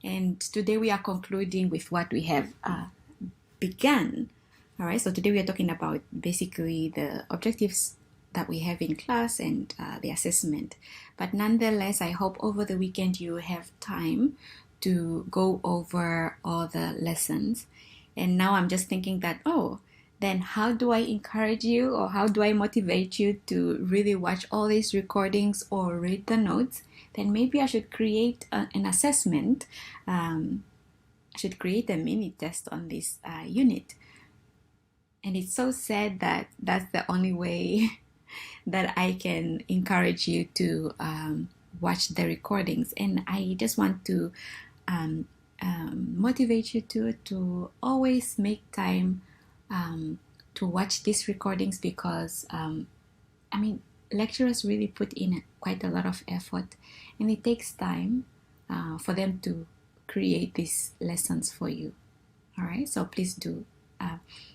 And today we are concluding with what we have begun. All right, so today we are talking about basically the objectives that we have in class and the assessment. But nonetheless, I hope over the weekend you have time to go over all the lessons. And now I'm just thinking that, then how do I encourage you, or how do I motivate you to really watch all these recordings or read the notes? Then maybe I should create an assessment. I should create a mini test on this unit. And it's so sad that that's the only way that I can encourage you to watch the recordings. And I just want to motivate you to always make time to watch these recordings, because lecturers really put in quite a lot of effort, and it takes time for them to create these lessons for you. All right, so please do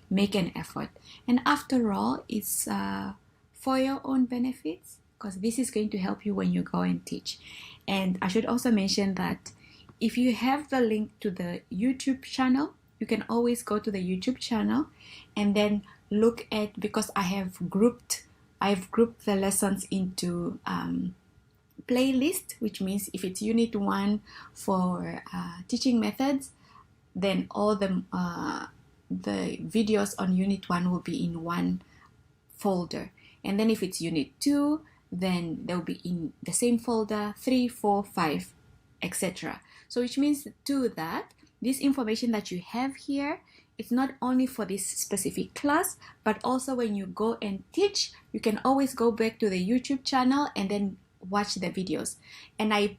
make an effort. And after all, it's for your own benefits, because this is going to help you when you go and teach. And I should also mention that if you have the link to the YouTube channel, you can always go to the YouTube channel and then look at, because I've grouped the lessons into playlist, which means if it's unit 1 for teaching methods, then all the videos on unit 1 will be in one folder. And then if it's unit 2, then they'll be in the same folder, 3, 4, 5, etc. So which means too that this information that you have here, it's not only for this specific class, but also when you go and teach, you can always go back to the YouTube channel and then watch the videos. And I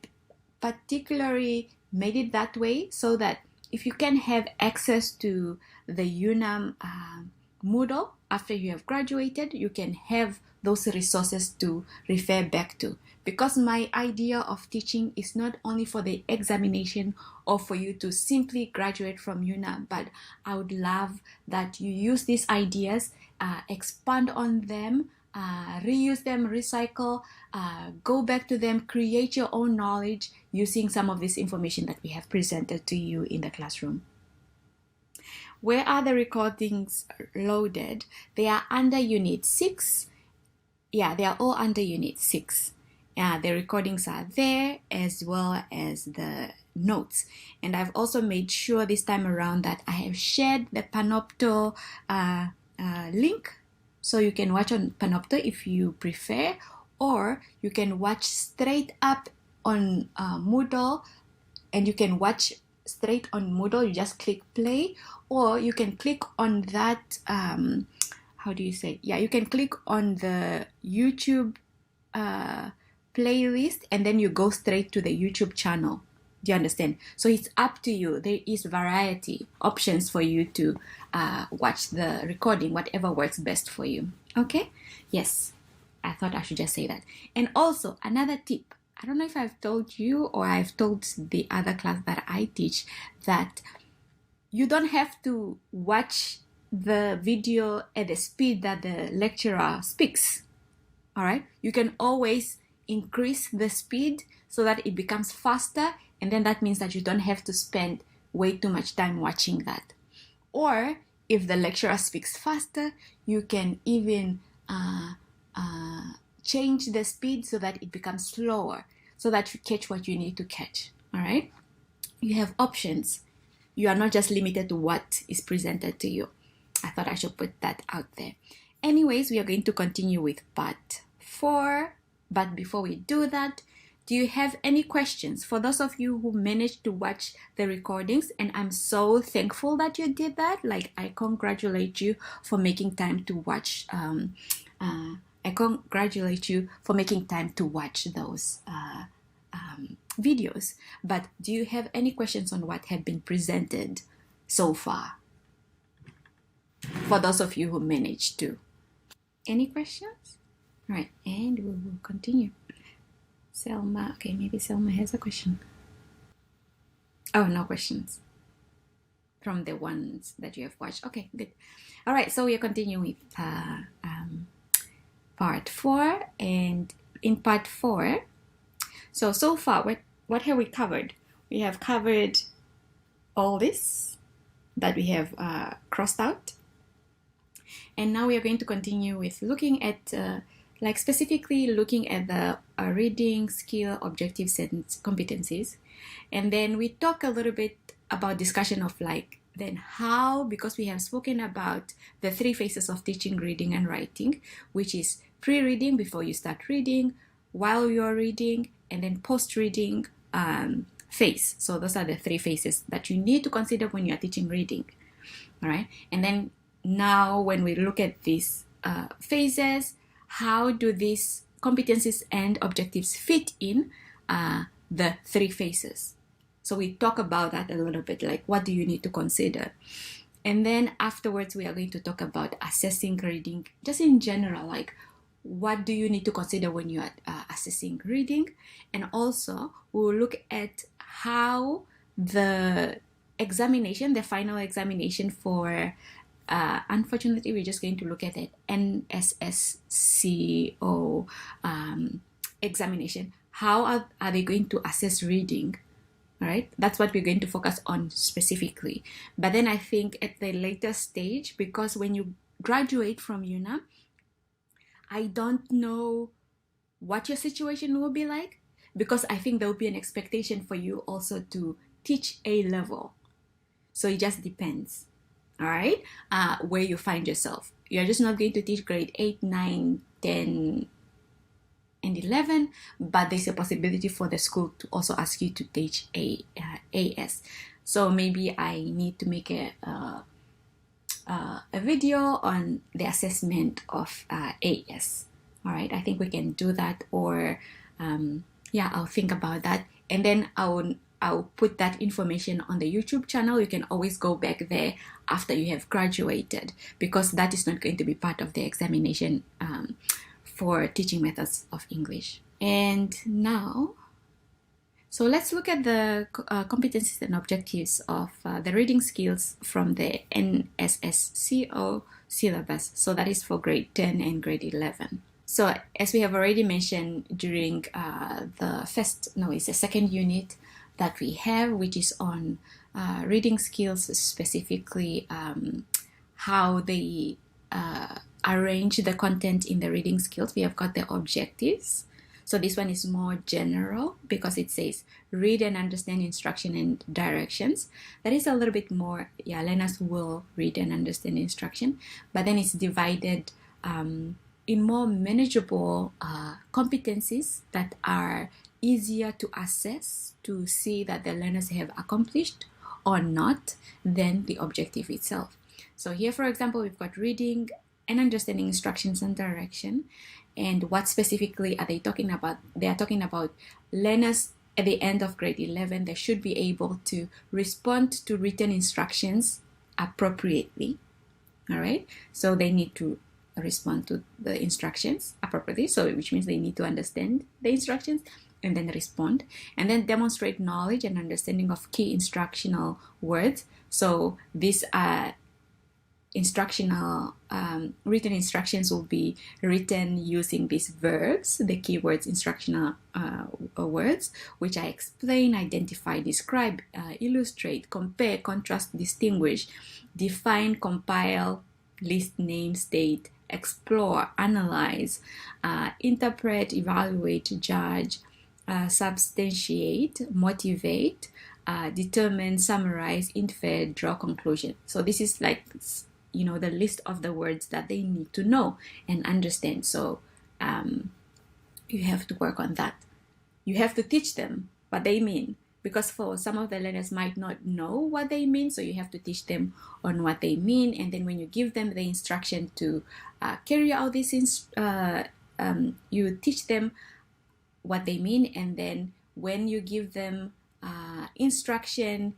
particularly made it that way so that if you can have access to the UNAM Moodle after you have graduated, you can have those resources to refer back to. Because my idea of teaching is not only for the examination or for you to simply graduate from UNAM, but I would love that you use these ideas, expand on them, reuse them, recycle, go back to them, create your own knowledge using some of this information that we have presented to you in the classroom. Where are the recordings loaded? They are under Unit 6. Yeah, they are all under Unit 6. The recordings are there, as well as the notes. And I've also made sure this time around that I have shared the Panopto link, so you can watch on Panopto if you prefer, or you can watch straight up on Moodle, and you can watch straight on Moodle. You just click play, or you can click on that, you can click on the YouTube playlist, and then you go straight to the YouTube channel. Do you understand? So it's up to you. There is variety options for you to watch the recording, whatever works best for you. Okay? Yes, I thought I should just say that. And also another tip, I don't know if I've told you or I've told the other class that I teach, that you don't have to watch the video at the speed that the lecturer speaks. All right? You can always increase the speed so that it becomes faster, and then that means that you don't have to spend way too much time watching that. Or if the lecturer speaks faster, you can even change the speed so that it becomes slower, so that you catch what you need to catch. All right? You have options. You are not just limited to what is presented to you. I thought I should put that out there. Anyways, we are going to continue with part 4. But before we do that, do you have any questions? For those of you who managed to watch the recordings, and I'm so thankful that you did that, like I congratulate you for making time to watch. I congratulate you for making time to watch those videos. But do you have any questions on what have been presented so far? For those of you who managed to. Any questions? All right, and we will continue. Selma, okay, maybe Selma has a question. Oh, no questions from the ones that you have watched. Okay, good. All right, so we are continuing with part 4, and in part 4, so far, what have we covered? we have covered all this that we have crossed out. And now we are going to continue with looking at, specifically looking at the reading skill objectives and competencies. And then we talk a little bit about discussion of then how, because we have spoken about the 3 phases of teaching reading and writing, which is pre-reading, before you start reading, while you're reading, and then post-reading phase. So those are the 3 phases that you need to consider when you're teaching reading. All right. And then now when we look at these phases, how do these competencies and objectives fit in the 3 phases? So we talk about that a little bit, what do you need to consider? And then afterwards, we are going to talk about assessing reading, just in general, what do you need to consider when you are assessing reading? And also, we'll look at how the examination, the final examination for, unfortunately, we're just going to look at it, NSSCO examination. How are they going to assess reading? All right, that's what we're going to focus on specifically. But then I think at the later stage, because when you graduate from UNA, I don't know what your situation will be like, because I think there will be an expectation for you also to teach A level. So it just depends, all right, where you find yourself. You're just not going to teach grade 8, 9, 10, and 11, but there's a possibility for the school to also ask you to teach AS. So maybe I need to make a video on the assessment of AS. All right, I think we can do that, or I'll think about that, and then I'll put that information on the YouTube channel. You can always go back there after you have graduated, because that is not going to be part of the examination for teaching methods of English. And now, so let's look at the competencies and objectives of the reading skills from the NSSCO syllabus. So that is for grade 10 and grade 11. So as we have already mentioned during it's the second unit that we have, which is on reading skills, specifically how they arrange the content in the reading skills. We have got the objectives. So this one is more general because it says read and understand instruction and directions. That is a little bit more, learners will read and understand instruction, but then it's divided in more manageable competencies that are easier to assess to see that the learners have accomplished or not than the objective itself. So here, for example, we've got reading and understanding instructions and direction. And what specifically are they talking about? They are talking about learners at the end of grade 11. They should be able to respond to written instructions appropriately. All right. So they need to respond to the instructions appropriately. So which means they need to understand the instructions and then respond, and then demonstrate knowledge and understanding of key instructional words. So these are written instructions will be written using these verbs, the keywords, instructional words, which I explain, identify, describe, illustrate, compare, contrast, distinguish, define, compile, list, name, state, explore, analyze, interpret, evaluate, judge, substantiate, motivate, determine, summarize, infer, draw conclusion. So this is the list of the words that they need to know and understand. So you have to work on that. You have to teach them what they mean, because for some of the learners might not know what they mean. So you have to teach them on what they mean. And then when you give them the instruction to carry out this, you teach them what they mean. And then when you give them instruction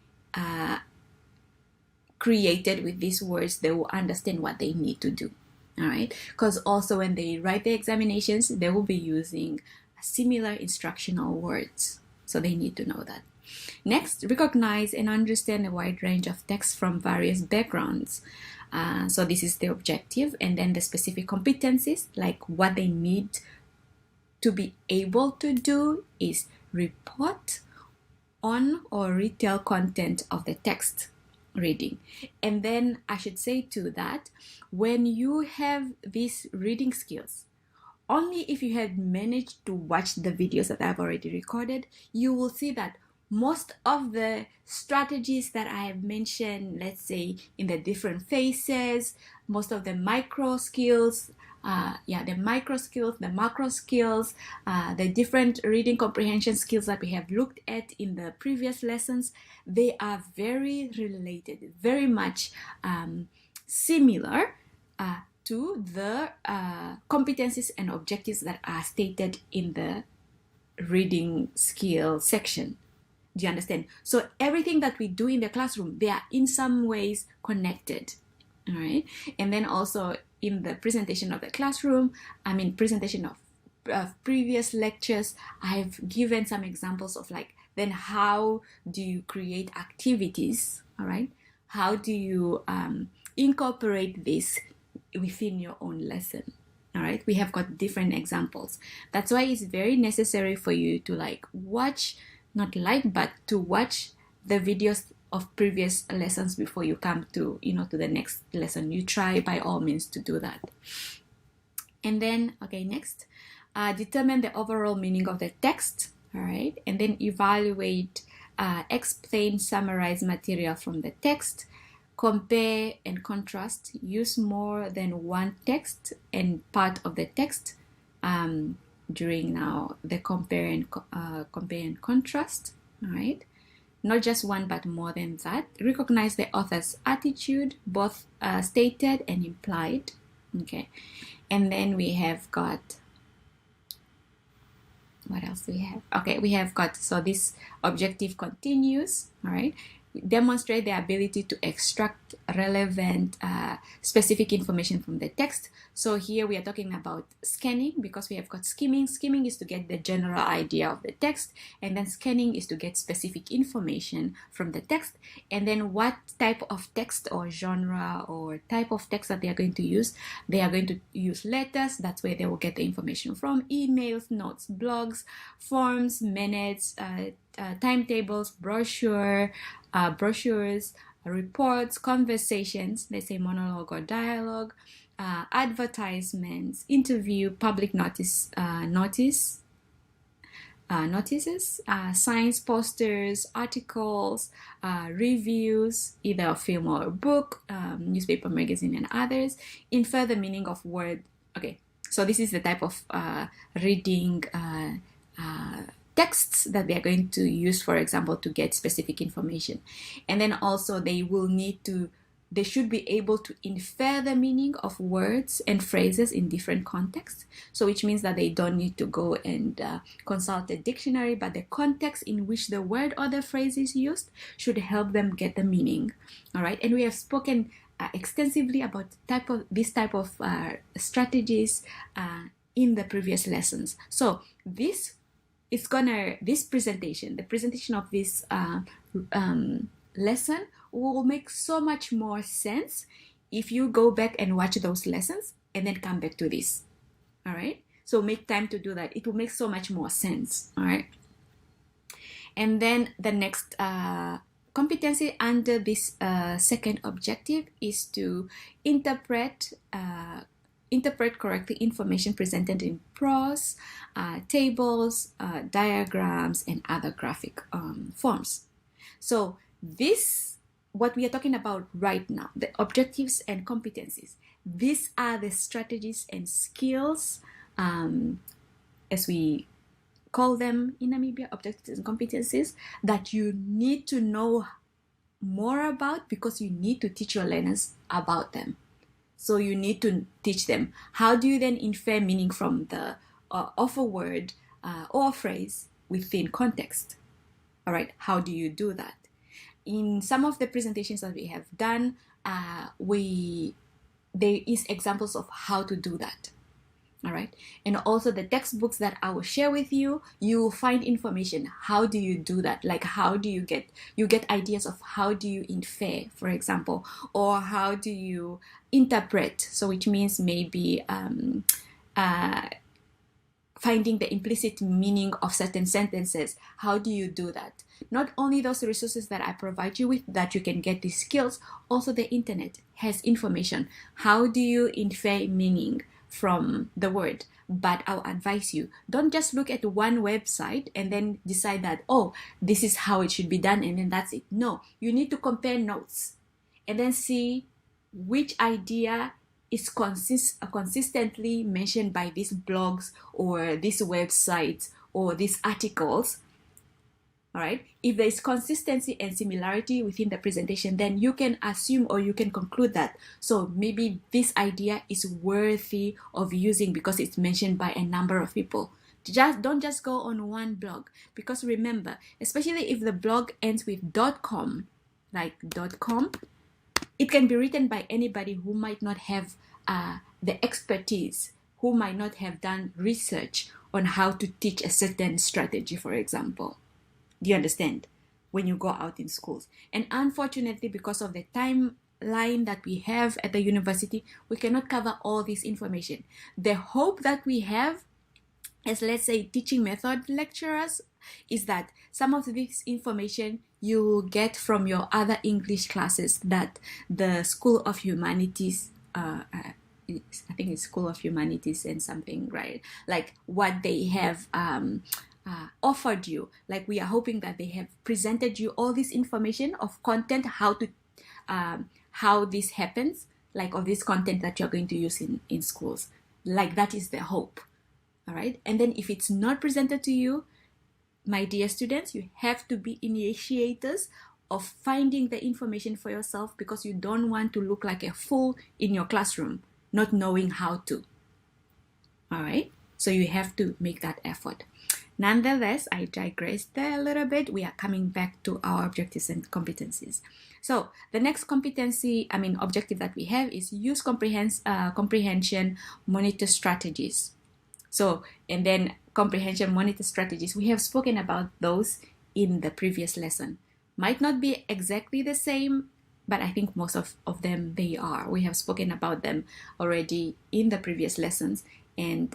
created with these words, they will understand what they need to do. All right, because also when they write the examinations, they will be using similar instructional words, so they need to know that. Next, recognize and understand a wide range of texts from various backgrounds. So this is the objective, and then the specific competencies, like what they need to be able to do is report on or retell content of the text reading. And then I should say too that when you have these reading skills, only if you had managed to watch the videos that I've already recorded, you will see that most of the strategies that I have mentioned, let's say in the different phases, most of the micro skills, the micro skills, the macro skills, the different reading comprehension skills that we have looked at in the previous lessons, they are very related, very much similar to the competencies and objectives that are stated in the reading skill section. Do you understand? So everything that we do in the classroom, they are in some ways connected. All right. And then also in the presentation of the classroom, presentation of previous lectures, I've given some examples of like, then how do you create activities? All right. How do you incorporate this within your own lesson? All right. We have got different examples. That's why it's very necessary for you to watch the videos of previous lessons before you come to the next lesson. You try by all means to do that. And then, next, determine the overall meaning of the text. All right. And then evaluate, explain, summarize material from the text. Compare and contrast. Use more than one text and part of the text during now the compare and contrast. All right, not just one but more than that. Recognize the author's attitude, both stated and implied. Okay, and then we have got, what else do we have? Okay, we have got, so this objective continues. All right, demonstrate the ability to extract relevant specific information from the text. So here we are talking about scanning, because we have got skimming. Skimming is to get the general idea of the text, and then scanning is to get specific information from the text. And then what type of text or genre or type of text that they are going to use. They are going to use letters. That's where they will get the information from. Emails, notes, blogs, forms, minutes, timetables, brochures, reports, conversations, let's say monologue or dialogue, advertisements, interview, public notices, signs, posters, articles, reviews, either a film or a book, newspaper, magazine, and others. Infer the meaning of word. Okay, so this is the type of reading texts that they are going to use, for example, to get specific information. And then also they should be able to infer the meaning of words and phrases in different contexts. So which means that they don't need to go and consult a dictionary, but the context in which the word or the phrase is used should help them get the meaning. All right. And we have spoken extensively about this type of strategies in the previous lessons. So the presentation of this lesson will make so much more sense if you go back and watch those lessons and then come back to this. All right. So make time to do that. It will make so much more sense. All right. And then the next competency under this second objective is to interpret correctly information presented in prose, tables, diagrams, and other graphic forms. So this, what we are talking about right now, the objectives and competencies, these are the strategies and skills, as we call them in Namibia, objectives and competencies, that you need to know more about, because you need to teach your learners about them. So you need to teach them. How do you then infer meaning from the of a word or a phrase within context? All right, how do you do that? In some of the presentations that we have done, there is examples of how to do that. All right, and also the textbooks that I will share with you, you will find information. How do you do that? Like, how do you get ideas of how do you infer, for example, or how do you interpret? So which means maybe finding the implicit meaning of certain sentences. How do you do that? Not only those resources that I provide you with that you can get these skills, also the internet has information. How do you infer meaning from the word? But I'll advise you, don't just look at one website and then decide that, oh, this is how it should be done and then that's it. No, you need to compare notes and then see which idea is consistently mentioned by these blogs or these websites or these articles. All right. If there is consistency and similarity within the presentation, then you can assume or you can conclude that, so maybe this idea is worthy of using because it's mentioned by a number of people. Don't just go on one blog, because remember, especially if the blog ends with .com, like .com, it can be written by anybody who might not have the expertise, who might not have done research on how to teach a certain strategy, for example. Do you understand? When you go out in schools. And unfortunately, because of the timeline that we have at the university, we cannot cover all this information. The hope that we have as, let's say, teaching method lecturers is that some of this information you will get from your other English classes that the School of Humanities, I think it's School of Humanities and something, right? Like what they have offered you. Like we are hoping that they have presented you all this information of content, how this happens, like of this content that you're going to use in schools. Like that is the hope. All right. And then if it's not presented to you, my dear students, you have to be initiators of finding the information for yourself, because you don't want to look like a fool in your classroom, not knowing how to. All right. So you have to make that effort. Nonetheless, I digressed there a little bit. We are coming back to our objectives and competencies. So the next objective that we have is use comprehension monitor strategies. So, and then comprehension monitor strategies, we have spoken about those in the previous lesson. Might not be exactly the same, but I think most of them, they are. We have spoken about them already in the previous lessons, and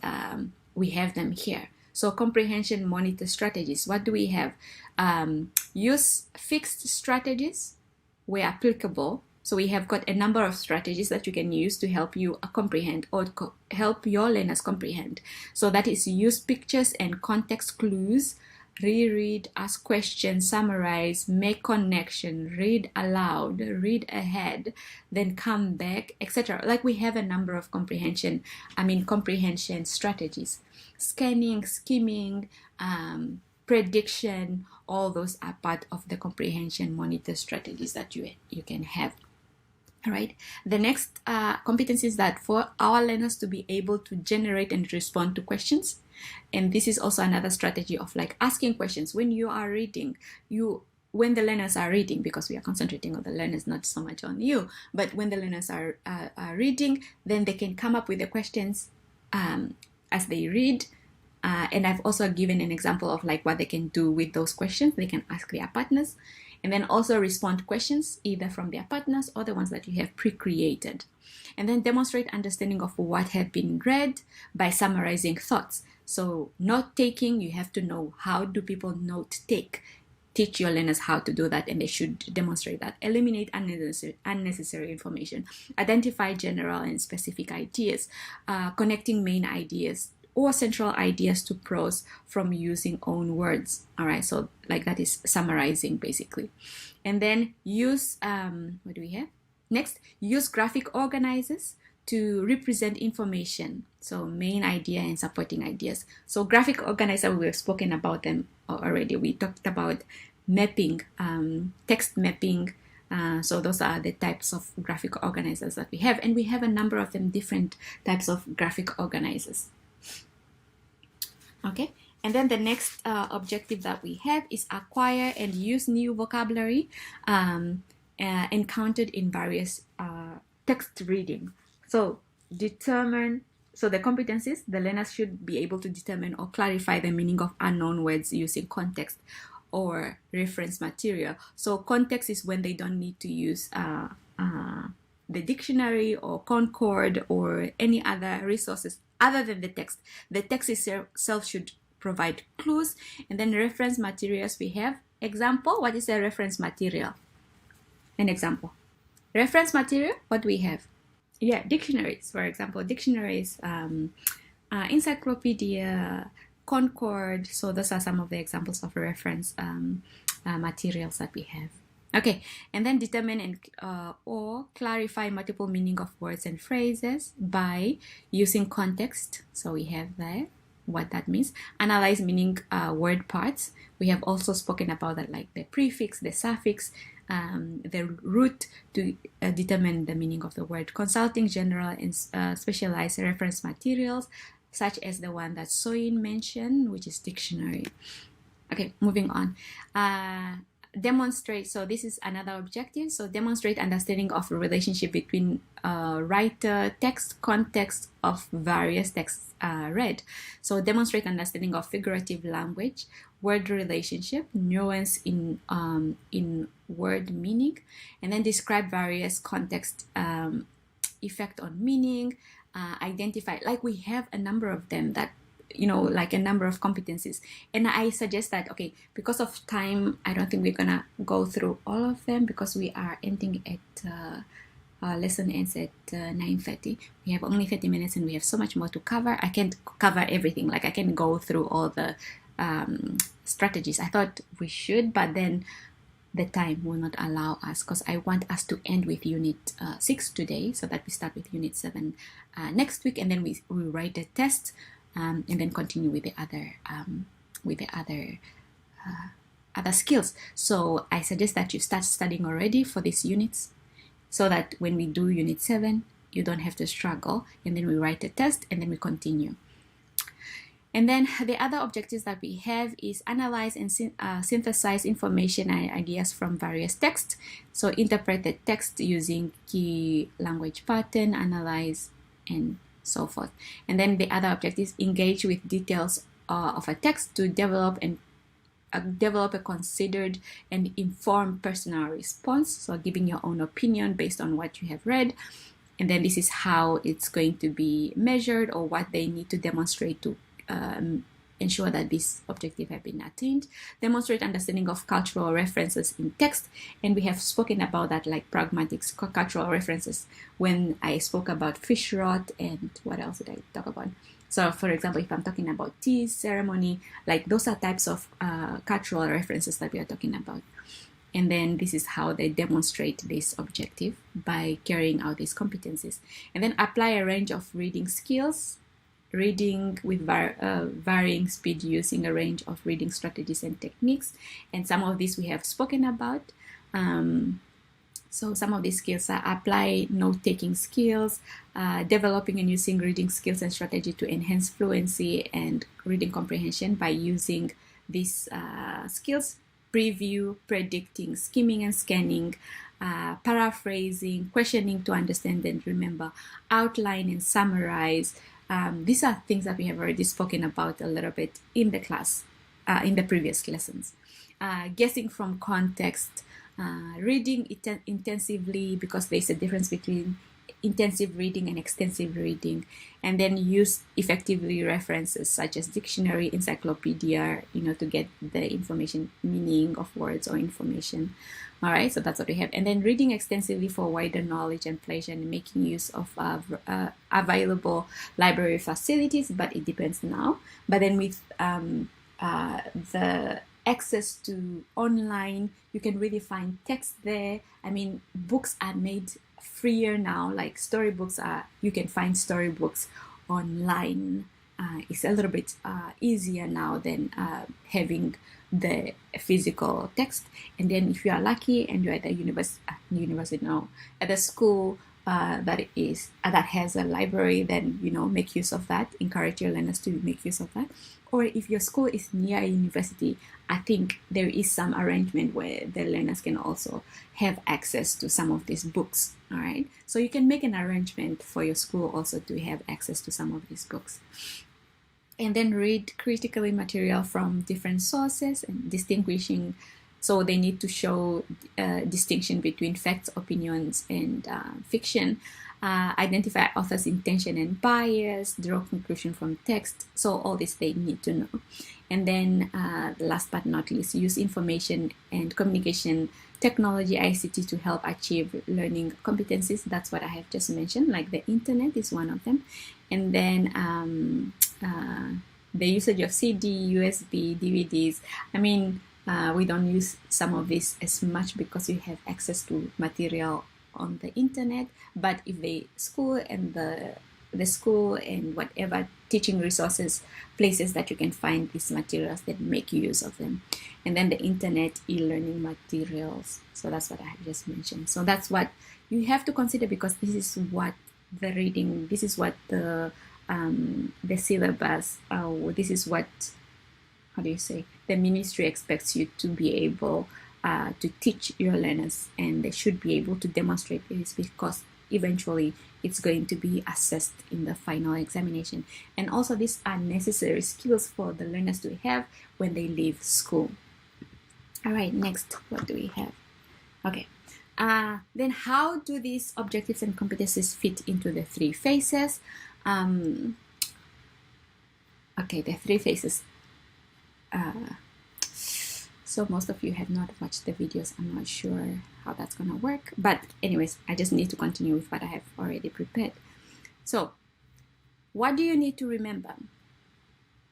we have them here. So comprehension monitor strategies, what do we have? Use fixed strategies where applicable. So we have got a number of strategies that you can use to help you comprehend or help your learners comprehend. So that is use pictures and context clues, reread, ask questions, summarize, make connection, read aloud, read ahead, then come back, etc. Like we have a number of comprehension strategies. Scanning, skimming, prediction, all those are part of the comprehension monitor strategies that you can have. All right. The next competence is that for our learners to be able to generate and respond to questions. And this is also another strategy of like asking questions when you are reading. When the learners are reading, because we are concentrating on the learners, not so much on you, but when the learners are reading, then they can come up with the questions as they read. And I've also given an example of like what they can do with those questions. They can ask their partners and then also respond to questions either from their partners or the ones that you have pre-created. And then demonstrate understanding of what had been read by summarizing thoughts. So note taking, you have to know how do people note take. Teach your learners how to do that, and they should demonstrate that. Eliminate unnecessary information. Identify general and specific ideas. Connecting main ideas or central ideas to prose from using own words. All right, so like that is summarizing basically. And then use, what do we have? Next, use graphic organizers to represent information. So main idea and supporting ideas. So graphic organizer, we have spoken about them already. We talked about mapping, text mapping. So those are the types of graphic organizers that we have. And we have a number of them, different types of graphic organizers. Okay, and then the next objective that we have is acquire and use new vocabulary encountered in various text reading. So the competencies, the learners should be able to determine or clarify the meaning of unknown words using context or reference material. So context is when they don't need to use the dictionary or Concord or any other resources other than the text. The text itself should provide clues. And then reference materials, we have Example, what is a reference material? An example. Reference material, what do we have? Yeah, dictionaries, for example. Dictionaries, encyclopedia, Concord. So those are some of the examples of reference materials that we have. Okay, and then determine and or clarify multiple meaning of words and phrases by using context. So we have there what that means. Analyze meaning word parts. We have also spoken about that, like the prefix, the suffix, the root to determine the meaning of the word. Consulting general and specialized reference materials, such as the one that Soyin mentioned, which is dictionary. Okay, moving on. Demonstrate, so this is another objective. So demonstrate understanding of a relationship between writer, text, context of various texts read. So demonstrate understanding of figurative language, word relationship, nuance in word meaning, and then describe various context effect on meaning, identify, like we have a number of them that, like a number of competencies. And I suggest that, okay, because of time, I don't think we're gonna go through all of them because we are ending at lesson ends at 9:30. We have only 30 minutes and we have so much more to cover. I can't cover everything. Like I can go through all the strategies. I thought we should, but then the time will not allow us because I want us to end with unit 6 today so that we start with unit 7 next week, and then we write the test. And then continue with the other skills. So I suggest that you start studying already for these units, so that when we do unit 7, you don't have to struggle. And then we write a test, and then we continue. And then the other objectives that we have is analyze and synthesize information and ideas from various texts. So interpret the text using key language pattern, analyze, and so forth. And then the other objectives, engage with details of a text to develop a considered and informed personal response. So giving your own opinion based on what you have read. And then this is how it's going to be measured, or what they need to demonstrate to ensure that this objective have been attained. Demonstrate understanding of cultural references in text, and we have spoken about that, like pragmatic cultural references when I spoke about fish rot, and what else did I talk about? So for example, if I'm talking about tea ceremony, like those are types of cultural references that we are talking about. And then this is how they demonstrate this objective, by carrying out these competencies. And then apply a range of reading skills, reading with varying speed using a range of reading strategies and techniques. And some of these we have spoken about. So some of these skills are apply note-taking skills, developing and using reading skills and strategy to enhance fluency and reading comprehension by using these skills: preview, predicting, skimming and scanning, paraphrasing, questioning to understand and remember, outline and summarize. These are things that we have already spoken about a little bit in the class, in the previous lessons. Guessing from context, reading intensively, because there's a difference between intensive reading and extensive reading, and then use effectively references such as dictionary, encyclopedia, to get the information, meaning of words or information. All right, so that's what we have. And then reading extensively for wider knowledge and pleasure, and making use of available library facilities, but it depends now. But then with the access to online, you can really find text there. I mean, books are made freer now, like storybooks you can find storybooks online. It's a little bit easier now than having the physical text. And then if you are lucky and you're at the at the school that has a library, then make use of that. Encourage your learners to make use of that. Or if your school is near a university, I think there is some arrangement where the learners can also have access to some of these books. All right, so you can make an arrangement for your school also to have access to some of these books. And then read critically material from different sources and distinguishing. So they need to show distinction between facts, opinions, and fiction. identify author's intention and bias, draw conclusion from text. So all this they need to know. And then last but not least, use information and communication technology, ICT, to help achieve learning competencies. That's what I have just mentioned, like the internet is one of them. And then the usage of CD, USB, DVDs. I mean, we don't use some of this as much because we have access to material on the internet, but if the school and the school and whatever teaching resources, places that you can find these materials, that make use of them. And then the internet e-learning materials. So that's what I have just mentioned. So that's what you have to consider, because this is what the reading, this is what the syllabus, this is what, how do you say, the ministry expects you to be able to teach your learners, and they should be able to demonstrate this, because eventually it's going to be assessed in the final examination. And also these are necessary skills for the learners to have when they leave school. All right, next, what do we have? Okay, then how do these objectives and competencies fit into the three phases? Okay, the three phases. So most of you have not watched the videos. I'm not sure how that's gonna work, but anyways, I just need to continue with what I have already prepared. So what do you need to remember?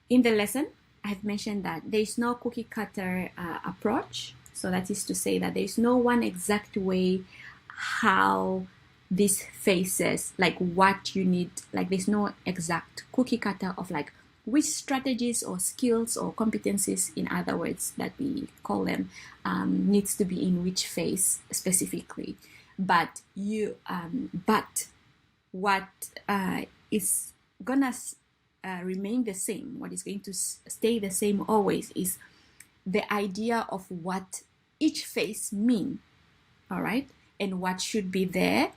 In the lesson, I have mentioned that there is no cookie cutter approach. So that is to say that there is no one exact way how these phases, like what you need, like there's no exact cookie cutter of like which strategies or skills or competencies, in other words, that we call them, needs to be in which phase specifically. But what is gonna remain the same, what is going to stay the same always, is the idea of what each phase mean. All right, and what should be there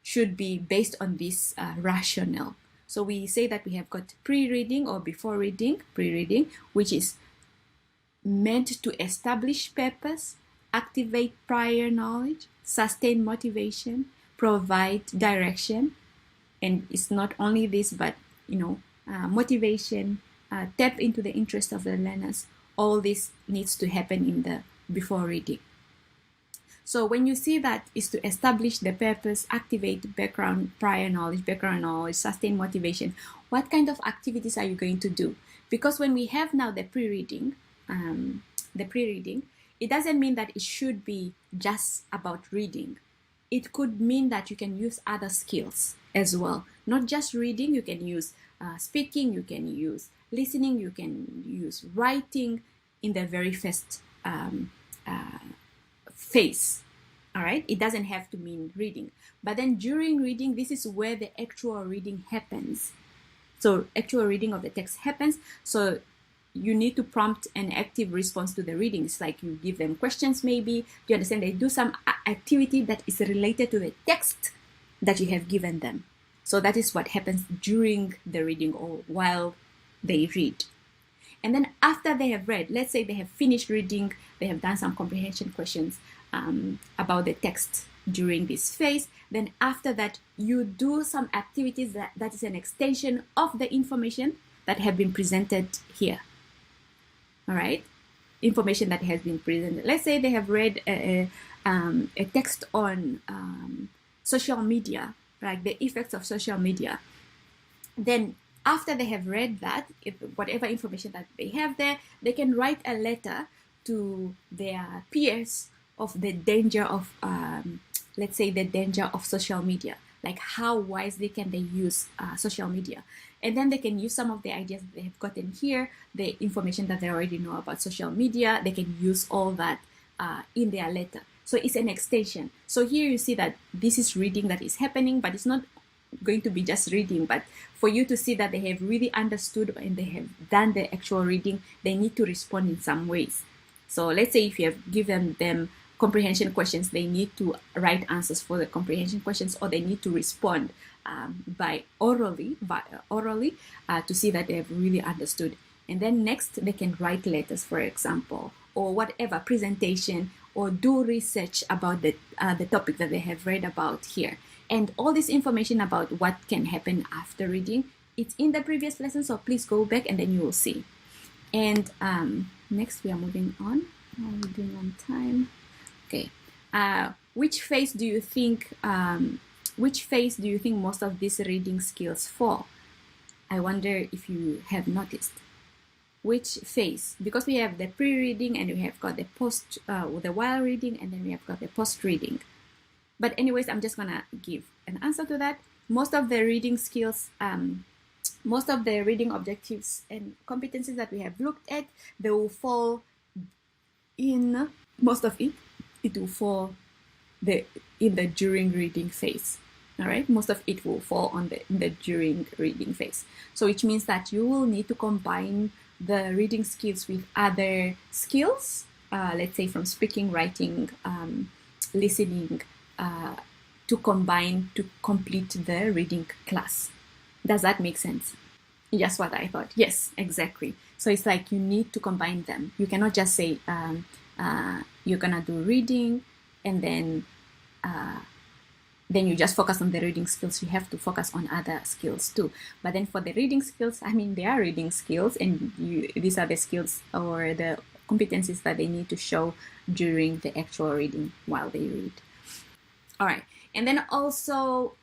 should be based on this rationale. So we say that we have got pre-reading or before reading, pre-reading, which is meant to establish purpose, activate prior knowledge, sustain motivation, provide direction. And it's not only this, but, motivation, tap into the interest of the learners. All this needs to happen in the before reading. So when you see that is to establish the purpose, activate prior knowledge, sustain motivation, what kind of activities are you going to do? Because when we have now the pre-reading, it doesn't mean that it should be just about reading. It could mean that you can use other skills as well. Not just reading, you can use speaking, you can use listening, you can use writing in the very first phase. All right, it doesn't have to mean reading, but then during reading, this is where the actual reading happens. So actual reading of the text happens. So you need to prompt an active response to the reading. It's like you give them questions, maybe. Do you understand? They do some activity that is related to the text that you have given them. So that is what happens during the reading or while they read. And then after they have read, let's say they have finished reading, they have done some comprehension questions about the text during this phase. Then after that, you do some activities that is an extension of the information that have been presented here. All right, information that has been presented. Let's say they have read a text on social media, like the effects of social media. Then after they have read that, whatever information that they have there, they can write a letter to their peers of the danger of, let's say, the danger of social media. Like how wisely can they use social media? And then they can use some of the ideas that they have gotten here, the information that they already know about social media. They can use all that in their letter. So it's an extension. So here you see that this is reading that is happening, but it's not going to be just reading, but for you to see that they have really understood and they have done the actual reading, they need to respond in some ways. So let's say if you have given them comprehension questions, they need to write answers for the comprehension questions, or they need to respond by orally to see that they have really understood. And then next, they can write letters, for example, or whatever presentation or do research about the topic that they have read about here. And all this information about what can happen after reading, it's in the previous lesson, so please go back and then you will see. And next we are moving on. How are we doing on time? Okay. Which phase do you think most of these reading skills fall? I wonder if you have noticed. Which phase? Because we have the pre-reading and we have got the the while reading, and then we have got the post-reading. But anyways, I'm just gonna give an answer to that. Most of the reading skills, most of the reading objectives and competencies that we have looked at, they will fall in, most of it will fall in the during reading phase. All right, most of it will fall in the during reading phase. So which means that you will need to combine the reading skills with other skills, let's say from speaking, writing, listening, to combine to complete the reading class. Does that make sense? Just what I thought. Yes, exactly. So it's like you need to combine them. You cannot just say you're gonna do reading and then you just focus on the reading skills. You have to focus on other skills too. But then for the reading skills, I mean, they are reading skills, and these are the skills or the competencies that they need to show during the actual reading while they read. All right. And then also,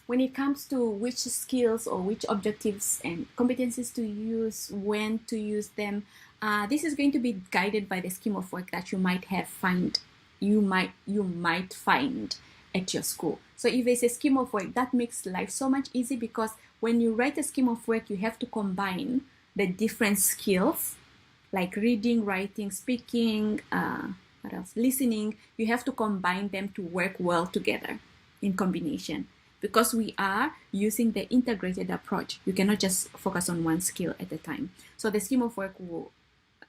when it comes to which skills or which objectives and competencies to use, when to use them, this is going to be guided by the scheme of work that you might find at your school. So if there's a scheme of work, that makes life so much easier, because when you write a scheme of work, you have to combine the different skills like reading, writing, speaking, what else? Listening. You have to combine them to work well together in combination, because we are using the integrated approach. You cannot just focus on one skill at a time. So the scheme of work will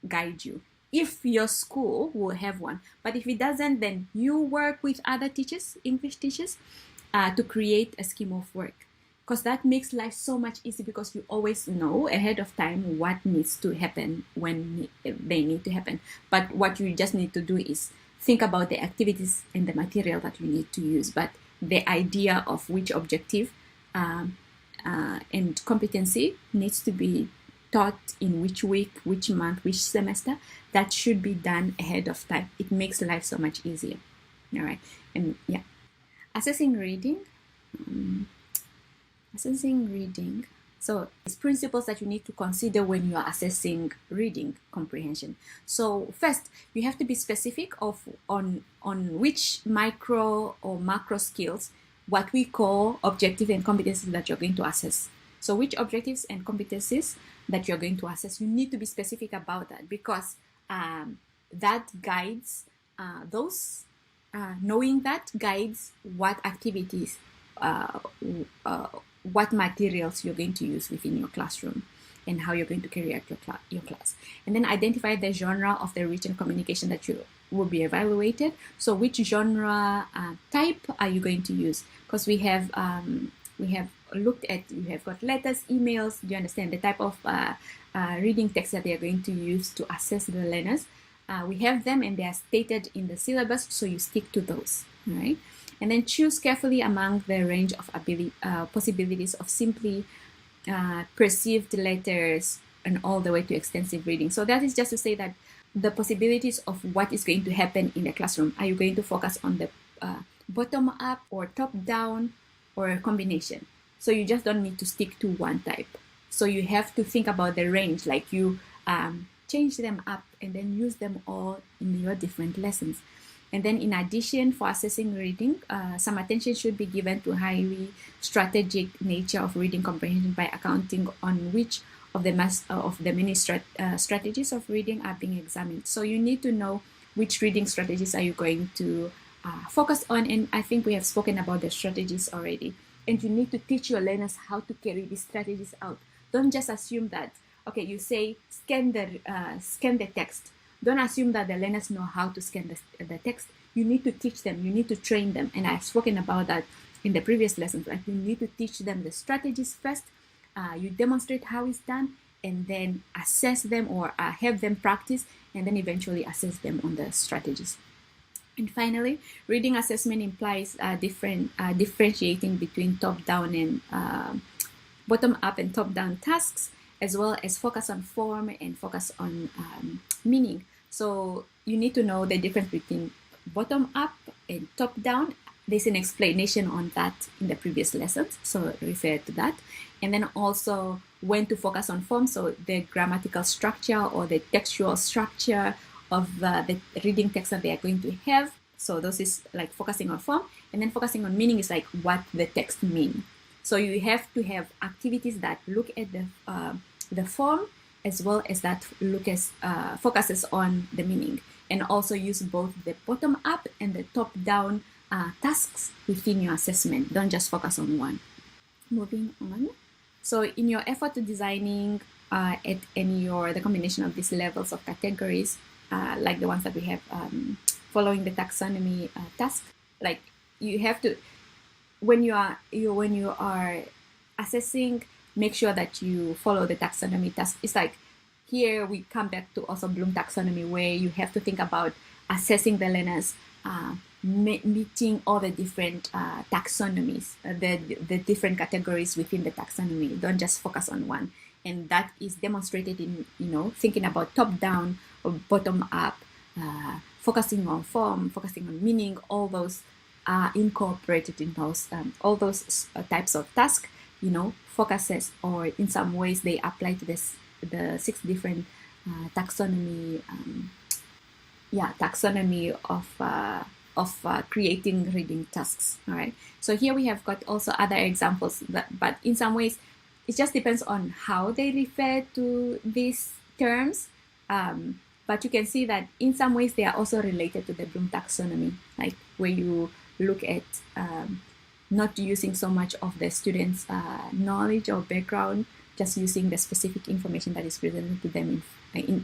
guide you, if your school will have one. But if it doesn't, then you work with other teachers, English teachers, to create a scheme of work, because that makes life so much easier, because you always know ahead of time what needs to happen when they need to happen. But what you just need to do is think about the activities and the material that you need to use. But the idea of which objective and competency needs to be taught in which week, which month, which semester, that should be done ahead of time. It makes life so much easier. All right. And yeah, assessing reading. So it's principles that you need to consider when you are assessing reading comprehension. So first, you have to be specific on which micro or macro skills, what we call objective and competencies, that you're going to assess. So which objectives and competencies that you're going to assess, you need to be specific about that, because that guides those, knowing that guides what activities, what materials you're going to use within your classroom, and how you're going to carry out your class. And then identify the genre of the written communication that you will be evaluated. So which genre type are you going to use? Because we have looked at, you have got letters, emails. Do you understand the type of reading text that they are going to use to assess the learners? We have them, and they are stated in the syllabus, so you stick to those, right? And then choose carefully among the range of possibilities of simply perceived letters and all the way to extensive reading. So that is just to say that the possibilities of what is going to happen in the classroom. Are you going to focus on the bottom up or top down, or a combination? So you just don't need to stick to one type. So you have to think about the range, like you change them up and then use them all in your different lessons. And then in addition, for assessing reading, some attention should be given to highly strategic nature of reading comprehension by accounting on which of the many strategies of reading are being examined. So you need to know which reading strategies are you going to focus on. And I think we have spoken about the strategies already. And you need to teach your learners how to carry these strategies out. Don't just assume that, okay, you say scan the text. Don't assume that the learners know how to scan the text. You need to teach them. You need to train them. And I've spoken about that in the previous lessons. Right? You need to teach them the strategies first. You demonstrate how it's done, and then assess them, or have them practice, and then eventually assess them on the strategies. And finally, reading assessment implies differentiating between top-down and bottom-up and top-down tasks, as well as focus on form and focus on meaning. So you need to know the difference between bottom-up and top-down. There's an explanation on that in the previous lessons, so refer to that. And then also when to focus on form, so the grammatical structure or the textual structure of the reading text that they are going to have. So those is like focusing on form, and then focusing on meaning is like what the text means. So you have to have activities that look at the form as well as that focuses on the meaning, and also use both the bottom up and the top down tasks within your assessment. Don't just focus on one. Moving on. So in your effort to designing the combination of these levels of categories, like the ones that we have following the taxonomy task, like you have to, when you are assessing, make sure that you follow the taxonomy task. It's like here we come back to also Bloom taxonomy, where you have to think about assessing the learners, meeting all the different taxonomies, the different categories within the taxonomy. Don't just focus on one. And that is demonstrated in, thinking about top down or bottom up, focusing on form, focusing on meaning. All those are incorporated in those all those types of tasks, focuses, or in some ways they apply to the 6 different taxonomy of creating reading tasks. All right. So here we have got also other examples, but in some ways it just depends on how they refer to these terms. But you can see that in some ways they are also related to the Bloom taxonomy, like where you look at not using so much of the students' knowledge or background, just using the specific information that is presented to them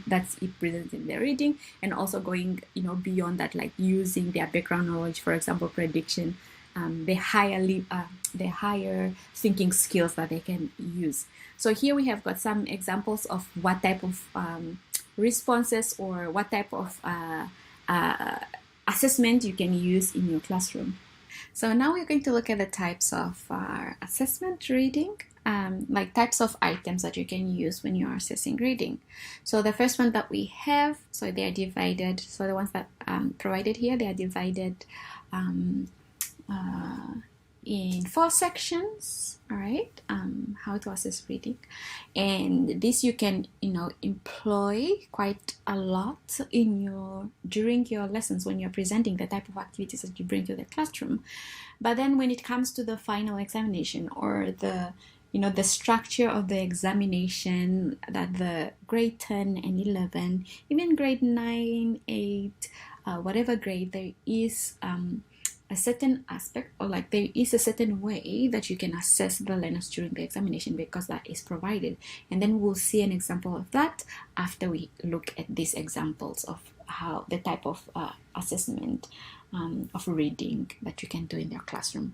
that's presented in their reading, and also going beyond that, like using their background knowledge, for example, prediction, the higher thinking skills that they can use. So here we have got some examples of what type of responses or what type of assessment you can use in your classroom. So now we're going to look at the types of assessment reading, like types of items that you can use when you are assessing reading. So the first one that we have, so they are divided, so the ones that provided here, they are divided in 4 sections. All right, how to assess reading, and this you can employ quite a lot during your lessons when you're presenting the type of activities that you bring to the classroom. But then when it comes to the final examination, or the structure of the examination, that the grade 10 and 11, even grade 9, 8, whatever grade, there is a certain aspect, or like there is a certain way that you can assess the learners during the examination, because that is provided. And then we'll see an example of that after we look at these examples of how the type of assessment of reading that you can do in your classroom.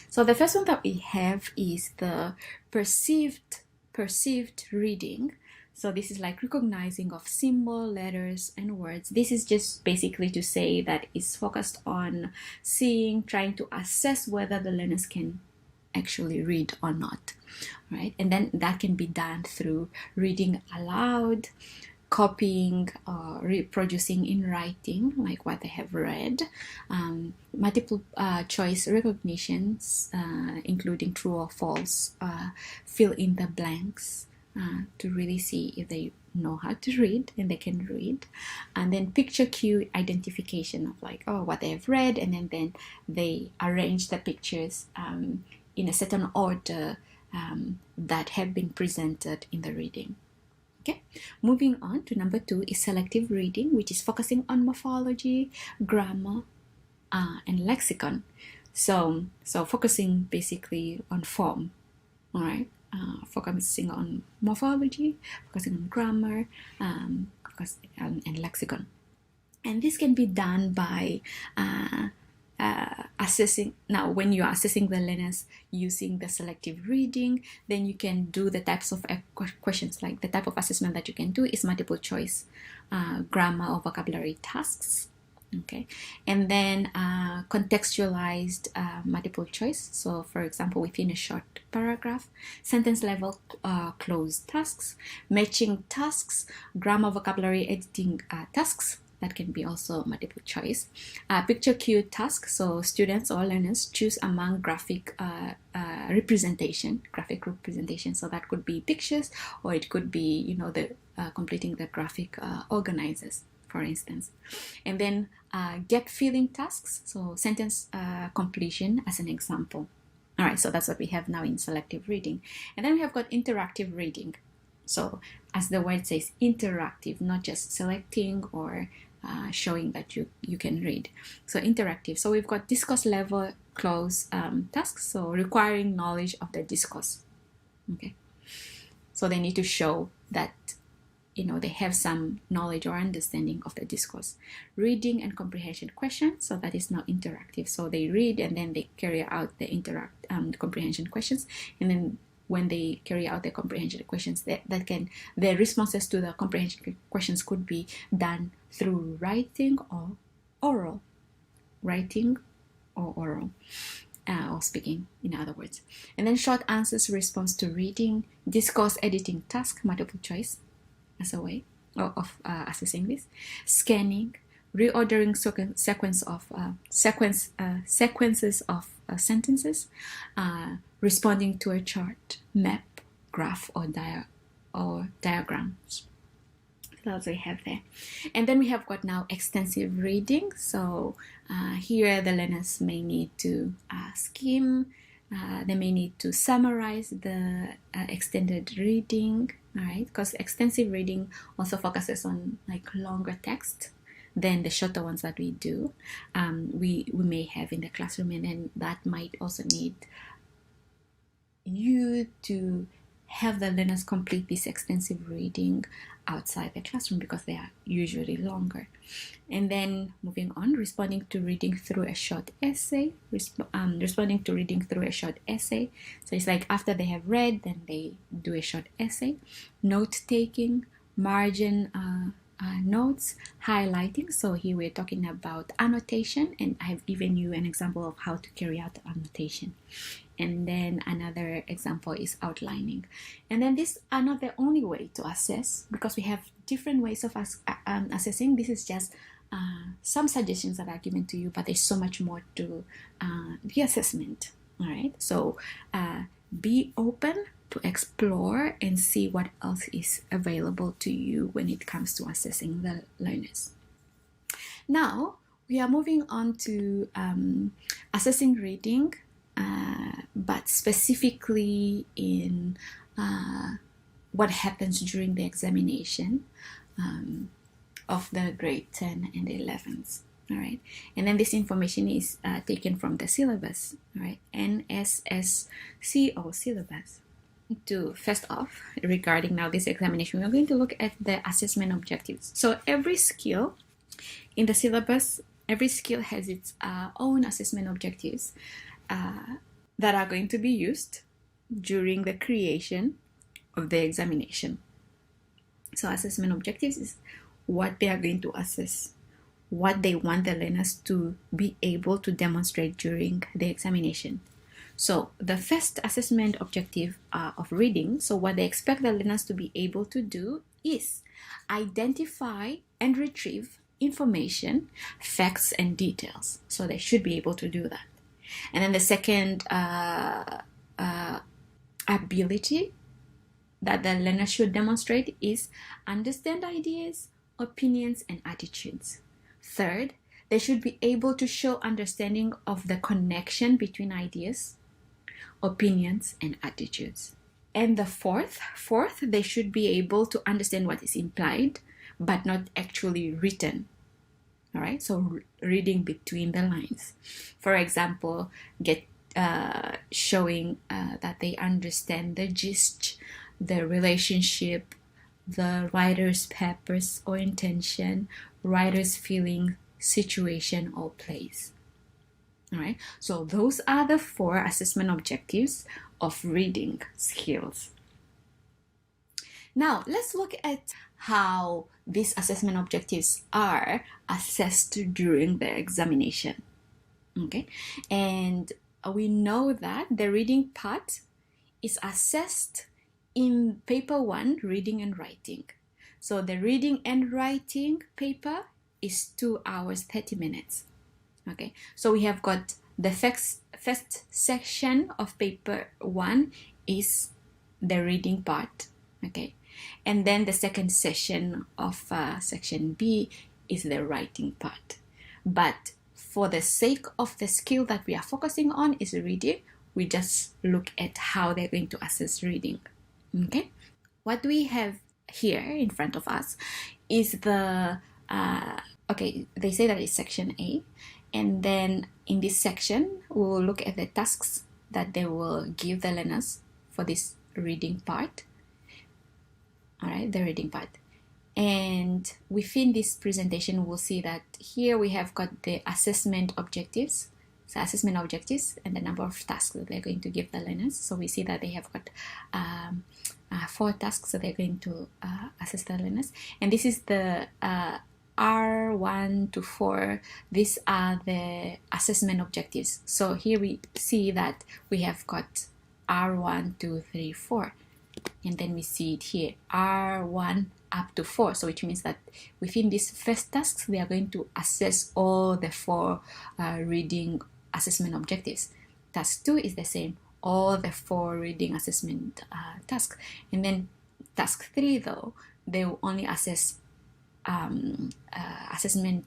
So the first one that we have is the perceived reading. So this is like recognizing of symbol, letters, and words. This is just basically to say that it's focused on seeing, trying to assess whether the learners can actually read or not, right? And then that can be done through reading aloud, copying, or reproducing in writing, like what they have read, multiple choice recognitions, including true or false, fill in the blanks, to really see if they know how to read and they can read. And then picture cue identification of like, what they have read, and then they arrange the pictures in a certain order that have been presented in the reading. Okay, moving on to number 2 is selective reading, which is focusing on morphology, grammar, and lexicon. So focusing basically on form, all right? Focusing on morphology, focusing on grammar, and lexicon. And this can be done by assessing. Now, when you are assessing the learners using the selective reading, then you can do the types of questions, like the type of assessment that you can do is multiple choice, grammar or vocabulary tasks. Okay, and then contextualized multiple choice. So, for example, within a short paragraph, sentence level closed tasks, matching tasks, grammar, vocabulary, editing tasks. That can be also multiple choice. Picture cue task. So students or learners choose among graphic representation. So that could be pictures, or it could be the completing the graphic organizers, for instance. And then gap filling tasks. So sentence completion as an example. All right, so that's what we have now in selective reading. And then we have got interactive reading. So as the word says, interactive, not just selecting or showing that you can read. So interactive. So we've got discourse level close tasks, so requiring knowledge of the discourse. Okay, so they need to show that they have some knowledge or understanding of the discourse. Reading and comprehension questions, so that is not interactive. So they read and then they carry out the comprehension questions, and then when they carry out the comprehension questions, the responses to the comprehension questions could be done through writing or oral. Or speaking, in other words. And then short answers, response to reading, discourse editing task, multiple choice as a way of assessing this. Scanning, reordering sequences of sentences, responding to a chart, map, graph, or diagrams. That's what we have there. And then we have got now extensive reading. So here the learners may need to skim, they may need to summarize the extended reading, all right? Because extensive reading also focuses on like longer text than the shorter ones that we do. We may have in the classroom, and then that might also need you to have the learners complete this extensive reading outside the classroom because they are usually longer. And then moving on, responding to reading through a short essay. Responding to reading through a short essay. So it's like after they have read, then they do a short essay. Note-taking, margin notes, highlighting. So here we're talking about annotation, and I have given you an example of how to carry out the annotation. And then another example is outlining. And then these are not the only way to assess, because we have different ways of assessing. This is just some suggestions that are given to you, but there's so much more to the assessment. All right, so be open to explore and see what else is available to you when it comes to assessing the learners. Now we are moving on to assessing reading, but specifically in what happens during the examination of the grade 10 and 11s. All right, and then this information is taken from the syllabus, all right, NSSCO syllabus. First off, regarding now this examination, we're going to look at the assessment objectives. So every skill in the syllabus, every skill has its own assessment objectives that are going to be used during the creation of the examination. So assessment objectives is what they are going to assess, what they want the learners to be able to demonstrate during the examination. So the first assessment objective of reading, so what they expect the learners to be able to do is identify and retrieve information, facts, and details. So they should be able to do that. And then the second ability that the learner should demonstrate is understand ideas, opinions, and attitudes. Third, they should be able to show understanding of the connection between ideas, opinions, and attitudes. And the fourth, they should be able to understand what is implied, but not actually written. All right, so reading between the lines. For example, showing that they understand the gist, the relationship, the writer's purpose or intention, writer's feeling, situation, or place. All right, so those are the 4 assessment objectives of reading skills. Now, let's look at how these assessment objectives are assessed during the examination. Okay, and we know that the reading part is assessed in paper 1, reading and writing. So the reading and writing paper is 2 hours 30 minutes. Okay, so we have got the first section of paper 1 is the reading part. Okay, and then the second session of section B is the writing part. But for the sake of the skill that we are focusing on is reading, we just look at how they're going to assess reading. Okay, what we have here in front of us is the okay, they say that it's section A, and then in this section we'll look at the tasks that they will give the learners for this reading part. All right, the reading part. And within this presentation, we'll see that here we have got the assessment objectives. So assessment objectives and the number of tasks that they're going to give the learners. So we see that they have got 4 tasks that they're going to assess the learners. And this is the R1 to 4. These are the assessment objectives. So here we see that we have got R1, 2, 3, 4. And then we see it here, R1 up to 4. So which means that within these first tasks, they are going to assess all the 4 reading assessment objectives. Task 2 is the same, all the 4 reading assessment tasks. And then task 3, though, they will only assess assessment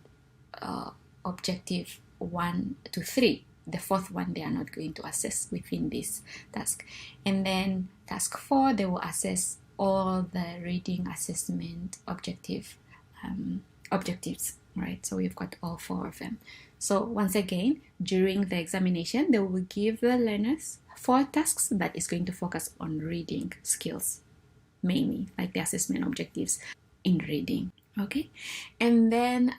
objective 1 to 3. The 4th one they are not going to assess within this task. And then task 4, they will assess all the reading assessment objectives, right? So we've got all 4 of them. So once again, during the examination, they will give the learners 4 tasks that is going to focus on reading skills, mainly like the assessment objectives in reading. Okay, and then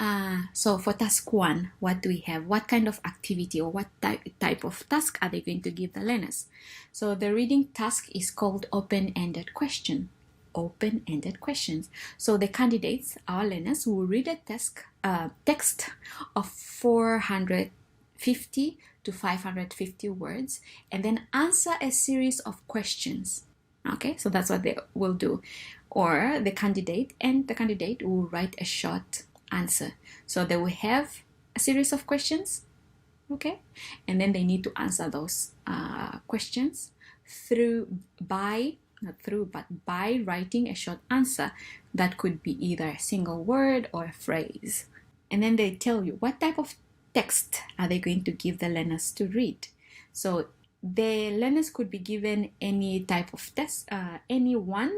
so for task 1, what do we have? What kind of activity or what type of task are they going to give the learners? So the reading task is called open-ended question. Open-ended questions. So the candidates, our learners, will read a text of 450 to 550 words and then answer a series of questions. Okay, so that's what they will do. Or the candidate will write a short answer. So they will have a series of questions, okay, and then they need to answer those questions by writing a short answer that could be either a single word or a phrase. And then they tell you what type of text are they going to give the learners to read. So the learners could be given any type of text, any one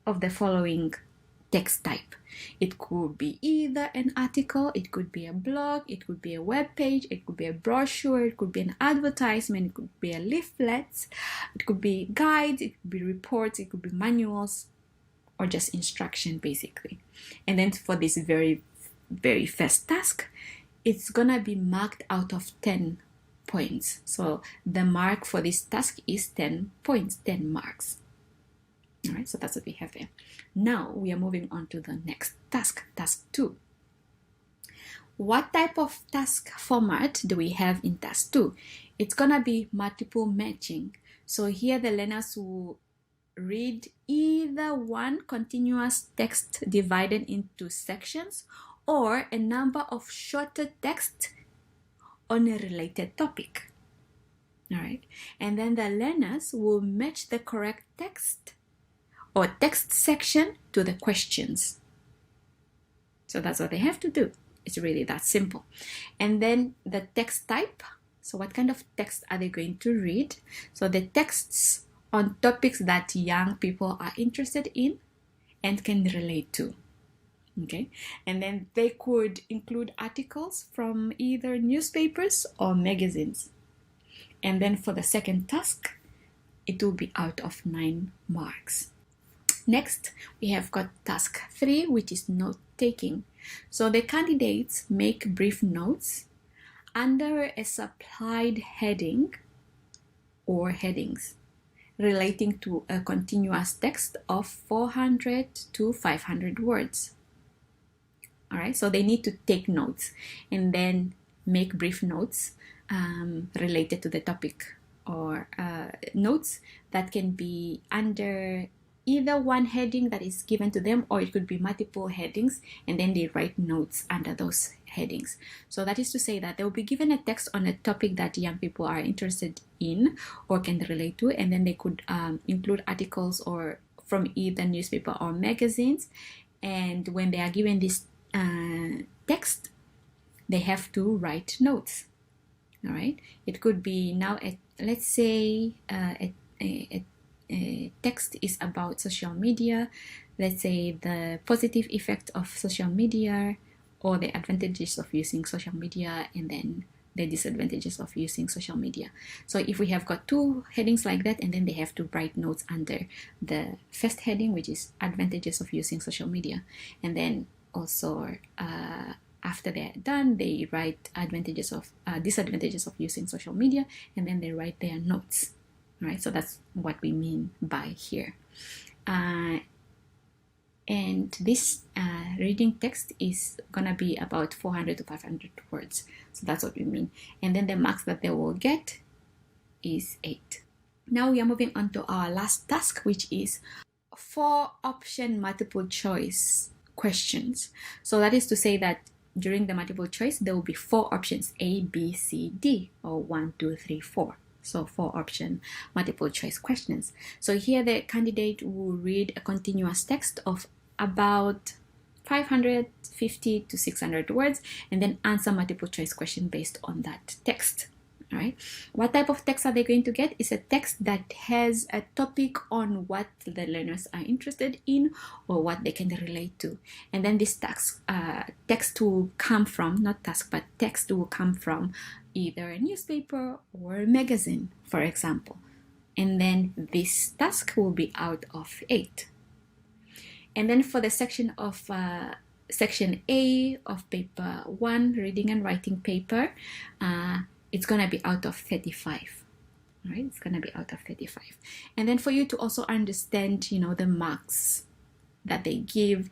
of the following text type. It could be either an article, it could be a blog, it could be a web page, it could be a brochure, it could be an advertisement, it could be a leaflet, it could be guides, it could be reports, it could be manuals, or just instruction basically. And then for this very, very first task, it's gonna be marked out of 10 points. So the mark for this task is 10 points, 10 marks. All right, so that's what we have there. Now we are moving on to the next task, task 2. What type of task format do we have in task 2? It's gonna be multiple matching. So here the learners will read either one continuous text divided into sections or a number of shorter text on a related topic. All right, and then the learners will match the correct text or text section to the questions. So that's what they have to do. It's really that simple. And then the text type. So what kind of text are they going to read? So the texts on topics that young people are interested in and can relate to. Okay, and then they could include articles from either newspapers or magazines. And then for the second task, it will be out of 9 marks. Next, we have got task 3, which is note-taking. So the candidates make brief notes under a supplied heading or headings. relating to a continuous text of 400 to 500 words. All right, so they need to take notes and then make brief notes related to the topic, or notes that can be under either one heading that is given to them, or it could be multiple headings, and then they write notes under those headings. So that is to say that they will be given a text on a topic that young people are interested in or can relate to, and then they could include articles or from either newspaper or magazines. And when they are given this text, they have to write notes. All right, it could be now let's say a text is about social media. Let's say the positive effect of social media, or the advantages of using social media, and then the disadvantages of using social media. So if we have got two headings like that, and then they have to write notes under the first heading, which is advantages of using social media, and then also after they're done, they write disadvantages of using social media, and then they write their notes. Right, so that's what we mean by here. And this reading text is gonna be about 400 to 500 words. So that's what we mean. And then the marks that they will get is 8. Now we are moving on to our last task, which is 4-option multiple choice questions. So that is to say that during the multiple choice, there will be 4 options: A, B, C, D, or 1, 2, 3, 4. So 4-option multiple choice questions. So here the candidate will read a continuous text of about 550 to 600 words, and then answer multiple choice question based on that text. All right. What type of text are they going to get? Is a text that has a topic on what the learners are interested in or what they can relate to. And then this text will come from, not task, but text will come from either a newspaper or a magazine, for example. And then this task will be out of 8. And then for the section of section A of paper 1, reading and writing paper, it's going to be out of 35. All right, it's going to be out of 35. And then for you to also understand, the marks that they give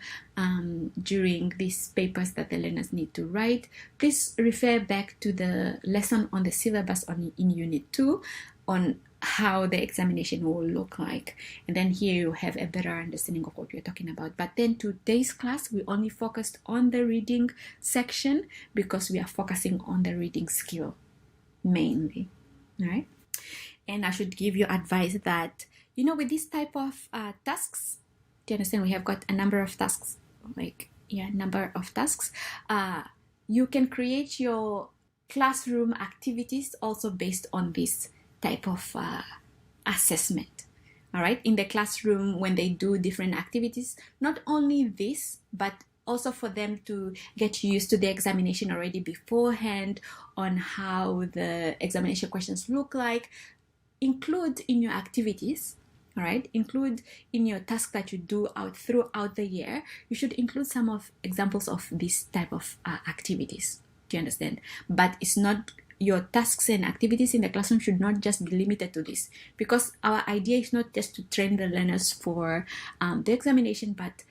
during these papers that the learners need to write, please refer back to the lesson on the syllabus in Unit 2 on how the examination will look like. And then here you have a better understanding of what we're talking about. But then today's class, we only focused on the reading section because we are focusing on the reading skill mainly. All right. And I should give you advice that, with this type of tasks, do you understand? We have got a number of tasks, you can create your classroom activities also based on this type of assessment. All right. In the classroom, when they do different activities, not only this, but also for them to get used to the examination already beforehand on how the examination questions look like, include in your activities. All right, include in your task that you do throughout the year, you should include some of examples of this type of activities. Do you understand? But it's not, your tasks and activities in the classroom should not just be limited to this, because our idea is not just to train the learners for the examination, but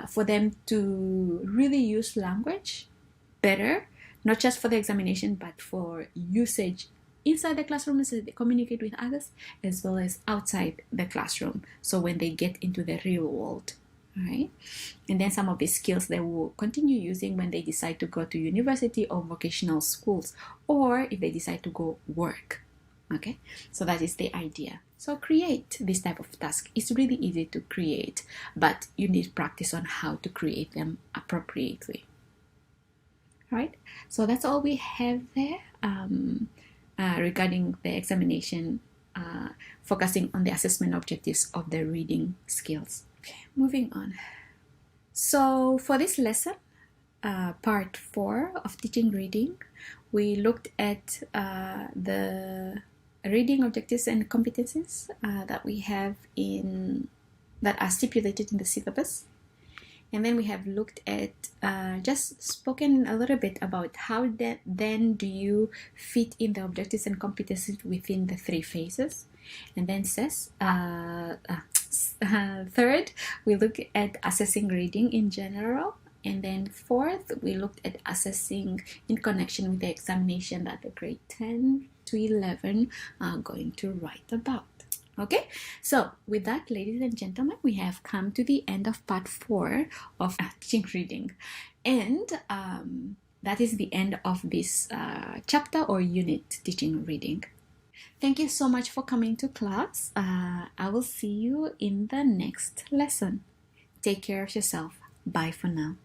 for them to really use language better, not just for the examination, but for usage inside the classroom so they communicate with others, as well as outside the classroom. So when they get into the real world, all right? And then some of these skills they will continue using when they decide to go to university or vocational schools, or if they decide to go work. Okay, so that is the idea. So create this type of task. It's really easy to create, but you need practice on how to create them appropriately. All right, so that's all we have there regarding the examination, focusing on the assessment objectives of the reading skills. Okay, moving on. So for this lesson, part 4 of teaching reading, we looked at the reading objectives and competencies that we have that are stipulated in the syllabus. And then we have looked at, just spoken a little bit about how then do you fit in the objectives and competencies within the 3 phases. And then third, we look at assessing reading in general. And then fourth, we looked at assessing in connection with the examination that the grade 10 to 11 are going to write about. Okay, so with that, ladies and gentlemen, we have come to the end of part 4 of teaching reading. And that is the end of this chapter or unit, teaching reading. Thank you so much for coming to class. I will see you in the next lesson. Take care of yourself. Bye for now.